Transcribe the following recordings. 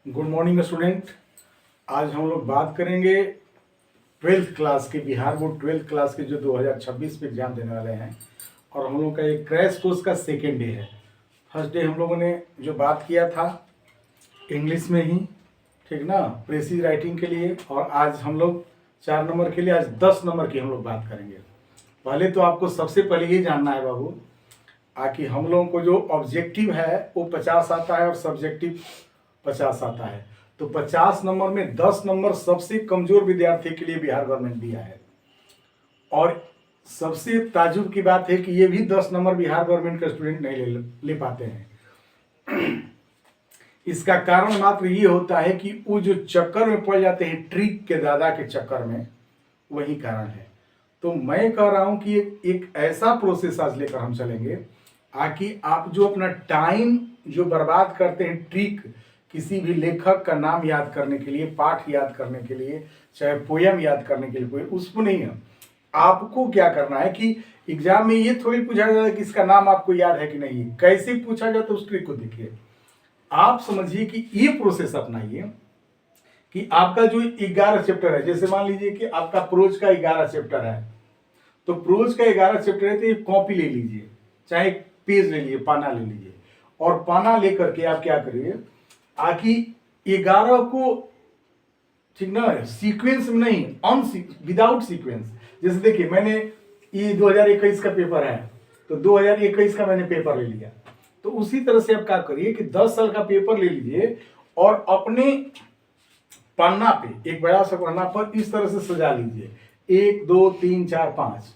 Good morning student. आज हम लोग बात करेंगे ट्वेल्थ क्लास के, बिहार बोर्ड ट्वेल्थ क्लास के जो 2026 में एग्जाम देने वाले हैं। और हम लोग का एक क्रैश कोर्स का सेकेंड डे है। फर्स्ट डे हम लोगों ने जो बात किया था इंग्लिश में ही, ठीक ना, प्रेसिज राइटिंग के लिए। और आज हम लोग 4 नंबर के लिए आज 10 नंबर की हम लोग बात करेंगे। पहले तो आपको सबसे पहले ये जानना है बाबू, कि हम लोगों को जो ऑब्जेक्टिव है वो 50 आता है और सब्जेक्टिव 50 आता है। तो 50 नंबर में 10 नंबर सबसे कमजोर विद्यार्थी के लिए बिहार गवर्नमेंट दिया है। और सबसे ताजुब की बात है कि ये भी 10 नंबर बिहार गवर्नमेंट का स्टूडेंट नहीं ले पाते हैं। इसका कारण मात्र ये होता है कि वो जो चक्कर में पड़ जाते हैं, ट्रिक के दादा के चक्कर में, वही कारण है। तो मैं कह रहा हूं कि एक ऐसा प्रोसेस आज लेकर हम चलेंगे ताकि आप जो अपना टाइम जो बर्बाद करते हैं ट्रिक, किसी भी लेखक का नाम याद करने के लिए, पाठ याद करने के लिए, चाहे पोयम याद करने के लिए, कोई उसको नहीं है। आपको क्या करना है कि एग्जाम में ये थोड़ी पूछा जाता है कि इसका नाम आपको याद है कि नहीं, कैसे पूछा जाता है उस ट्रिक को देखिए। आप समझिए कि ये प्रोसेस अपनाइए कि आपका जो 11 चैप्टर है, जैसे मान लीजिए कि आपका प्रोज का 11 चैप्टर है, तो प्रोज का 11 चैप्टर है तो एक कॉपी ले लीजिए, चाहे एक पेज ले लीजिए, पाना ले लीजिए। और पाना लेकर के आप क्या करिए, आकि 11 को, ठीक ना, सीक्वेंस में नहीं, विदाउट सीक्वेंस। जैसे देखिए मैंने ये 2021 का पेपर है, तो 2021 का मैंने पेपर ले लिया। तो उसी तरह से आप क्या करिए कि 10 साल का पेपर ले लीजिए और अपने पन्ना पे, एक बड़ा सा पन्ना पर इस तरह से सजा लीजिए, 1 2 3 4 5,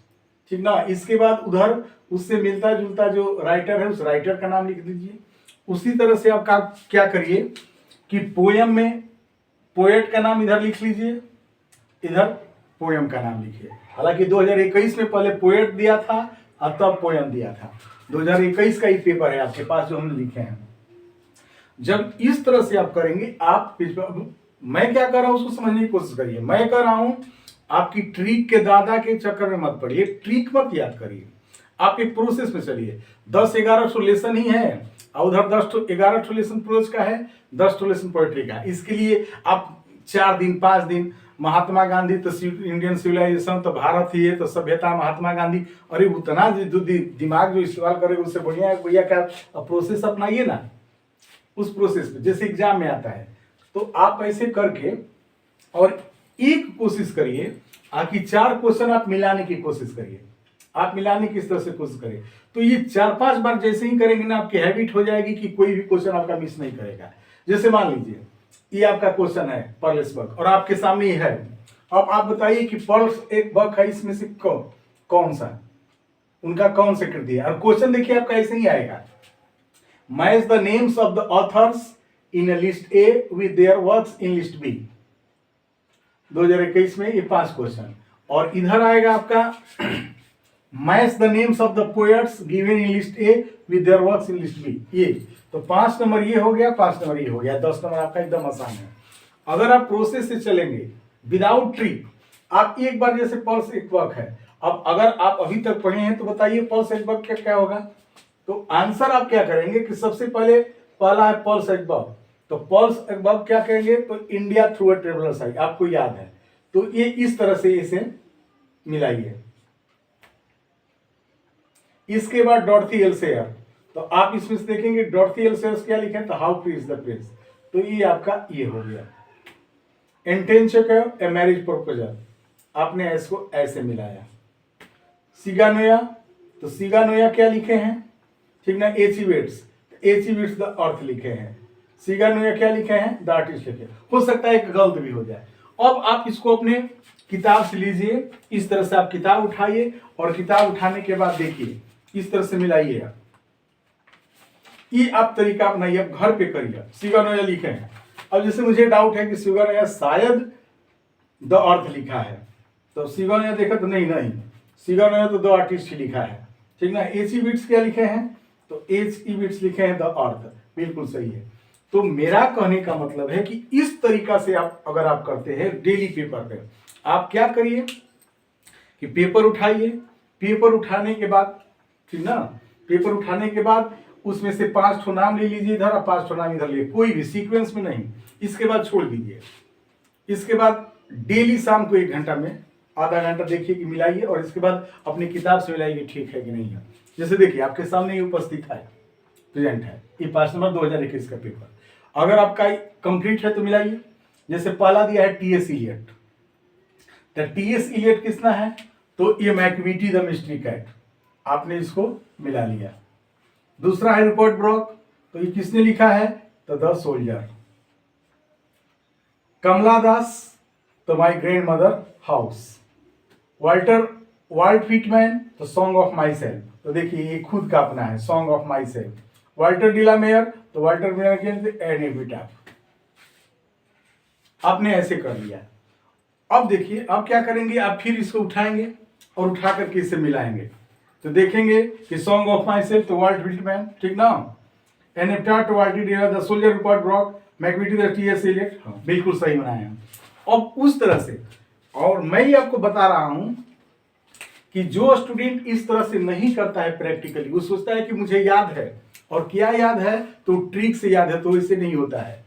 ठीक ना। इसके बाद उधर उससे मिलता जुलता जो राइटर है उस राइटर का नाम लिख दीजिए। उसी तरह से आप क्या करिए कि पोयम में पोएट का नाम इधर लिख लीजिए, इधर पोयम का नाम लिखिए। हालांकि 2021 में पहले पोएट दिया था और तब पोयम दिया था। 2021 का ही पेपर है आपके पास जो हमने लिखे हैं। जब इस तरह से आप करेंगे, आप मैं क्या कर रहा हूं उसको समझने की कोशिश करिए। मैं कर रहा हूं आपकी ट्रिक के दादा के चक्कर में मत पड़िए, ट्रिक मत याद करिए, आप एक प्रोसेस में चलिए। 10-11 लेसन ही है और उधर 10-11 लेसन प्रोज का है, 10 लेसन पोएट्री का है। इसके लिए आप 4 दिन 5 दिन, महात्मा गांधी तो इंडियन सिविलाइजेशन तो भारत ही है, तो सभ्यता महात्मा गांधी, अरे उतना जो दिमाग जो इस्तेमाल करेगा उससे बढ़िया है भैया क्या प्रोसेस अपनाइए ना उस प्रोसेस में, जैसे एग्जाम में आता है। तो आप ऐसे करके और एक कोशिश करिए कि 4 क्वेश्चन आप मिलाने की कोशिश करिए। आप मिलाने की इस तरह से कोशिश करें तो ये 4-5 बार जैसे ही करेंगे ना, आपकी हैबिट हो जाएगी कि कोई भी क्वेश्चन आपका मिस नहीं करेगा। जैसे मान लीजिए ये आपका क्वेश्चन है पर्ल्स वर्क और आपके सामने ये है। अब आप बताइए कि पर्ल्स एक वर्क है, इसमें से कौन सा, उनका कौन से कृति है। और क्वेश्चन देखिए आपका ऐसे ही आएगा, match the names of the authors in list A with their works in list B. 2021 में ये 5 क्वेश्चन। और इधर आएगा आपका match the names of the poets given in list A with their works in list B. ये तो 5 number ये हो गया, 5 नंबर ये हो गया, 10 नंबर आपका एकदम आसान है। अगर आप प्रोसेस से चलेंगे विदाउट ट्रिक, आप एक बार, जैसे पल्स एक वर्क है, अब अगर आप अभी तक पढ़े हैं तो बताइए पल्स एक वर्क क्या होगा। तो आंसर आप क्या करेंगे कि सबसे पहले पहला है पल्स एक वर्क, तो पल्स एक वर्क क्या कहेंगे, तो इंडिया थ्रू अ ट्रेवलर्स आई, आपको याद है। तो ये इस तरह से इसे मिलाइए। इसके बाद डॉर्थी एल्सेयर, तो आप इसमें से देखेंगे डॉर्थी एल्सेयर क्या लिखे, तो how two is the Prince, तो ये आपका ये हो गया। इंटेंशन ए मैरिज प्रपोजल, आपने इसको ऐसे मिलाया। सिगानोया, तो सिगानोया क्या लिखे हैं, ठीक ना, एचिवेट्स, एचिवेट्स द अर्थ लिखे हैं। सिगानोया क्या लिखे हैं, द आर्टिस्ट लिखे। हो सकता है एक गलत भी हो जाए। अब आप इसको अपने किताब से लीजिए, इस तरह से आप किताब उठाइए और किताब उठाने के बाद देखिए इस तरह से मिलाइए। ये आप तरीका अपनाइए, आप घर पे करिए। सिगानोया लिखे हैं। अब जैसे मुझे डाउट है कि सिगानोया शायद द अर्थ लिखा है, तो सिगानोया देखा तो नहीं, सिगानोया तो द आर्टिस्ट ही लिखा है, ठीक ना। एचिवेट्स क्या लिखे हैं, तो एचिवेट्स लिखे हैं द अर्थ, बिल्कुल सही है। तो मेरा कहने का मतलब है कि इस तरीका से आप अगर आप करते हैं डेली पेपर पे, आप क्या करिए कि पेपर उठाइए, पेपर उठाने के बाद, ठीक ना, पेपर उठाने के बाद उसमें से 5 ठो नाम ले लीजिए इधर और 5 ठो नाम इधर ले, कोई भी सीक्वेंस में नहीं। इसके बाद छोड़ दीजिए। इसके बाद डेली शाम को 1 घंटा में आधा घंटा देखिए कि मिलाइए, और इसके बाद अपनी किताब से मिलाइए ठीक है कि नहीं है। जैसे देखिए आपके सामने ये उपस्थित है, प्रेजेंट है, ये 5 नंबर 2021 का पेपर। अगर आपका कंप्लीट है तो मिलाइए। जैसे पहला दिया है टीएस इलियट, तो टीएस इलियट किसना है, तो ये मैकविटी द मिस्ट्री कैट, आपने इसको मिला लिया। दूसरा है रूपर्ट ब्रॉक, तो ये किसने लिखा है, तो द सोल्जर। कमला दास, तो my grandmother house. Walt Whitman, तो सॉन्ग ऑफ माई सेल्फ, तो देखिए ये खुद का अपना है, song of myself. Walter de la Mare, तो वाल्टर मिलर एन एपिटाफ। आपने ऐसे कर लिया। अब देखिए अब क्या करेंगे, आप फिर इसको उठाएंगे और उठा करके इससे मिलाएंगे, तो देखेंगे कि सॉन्ग ऑफ माई सेल्फ तो वाल्ट व्हिटमैन, ठीक ना, एन एपिटाफ तो Walter de la Mare, the soldier Rupert Brooke, Macavity the TS Eliot, बिल्कुल सही बनाए हैं। अब उस तरह से, और मैं ये आपको बता रहा हूं कि जो स्टूडेंट इस तरह से नहीं करता है प्रैक्टिकली, वो सोचता है कि मुझे याद है, और क्या याद है, तो ट्रिक से याद है, तो इससे नहीं होता है।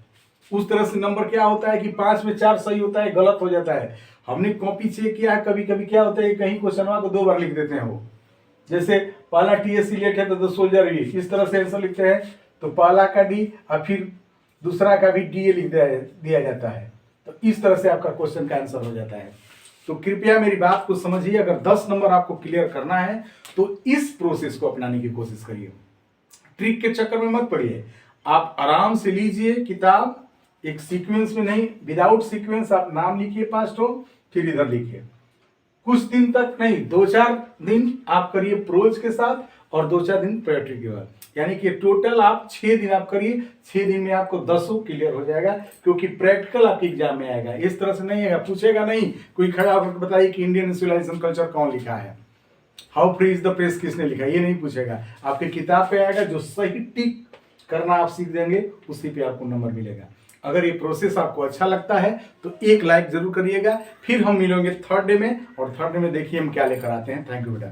उस तरह से नंबर क्या होता है कि 5 में 4 सही होता है, गलत हो जाता है। हमने कॉपी चेक किया है, कभी कभी क्या होता है कहीं क्वेश्चन को 2 बार लिख देते हैं वो। जैसे पहला टीएस इलियट है तो द सोल्जर भी इस तरह से आंसर लिखते हैं, तो पहला का डी और फिर दूसरा का भी डी लिख दिया जाता है, तो इस तरह से आपका क्वेश्चन का आंसर हो जाता है। तो कृपया मेरी बात को समझिए, अगर 10 नंबर आपको क्लियर करना है तो इस प्रोसेस को अपनाने की कोशिश करिए, ट्रिक के चक्कर में मत पड़िए। आप आराम से लीजिए किताब, एक सीक्वेंस में नहीं, विदाउट सीक्वेंस आप नाम लिखिए 5 ठो, फिर इधर लिखिए। कुछ दिन तक नहीं, 2-4 दिन आप करिए प्रोज के साथ और 2-4 दिन पोएट्री के बाद, यानी कि टोटल आप 6 दिन आप करिए। 6 दिन में आपको 10 क्लियर हो जाएगा, क्योंकि प्रैक्टिकल आपके एग्जाम में आएगा। इस तरह से नहीं आएगा, पूछेगा नहीं कोई खड़ा होकर बताइए कि इंडियन सिविलाइजेशन कल्चर कौन लिखा है, how free is the press किसने लिखा है, ये नहीं पूछेगा। आपके किताब पे आएगा, जो सही टिक करना आप सीख देंगे उसी पे आपको नंबर मिलेगा। अगर ये प्रोसेस आपको अच्छा लगता है तो एक लाइक जरूर करिएगा। फिर हम मिलेंगे 3rd डे में, और 3rd डे में देखिए हम क्या लेकर आते हैं। थैंक यू बेटा।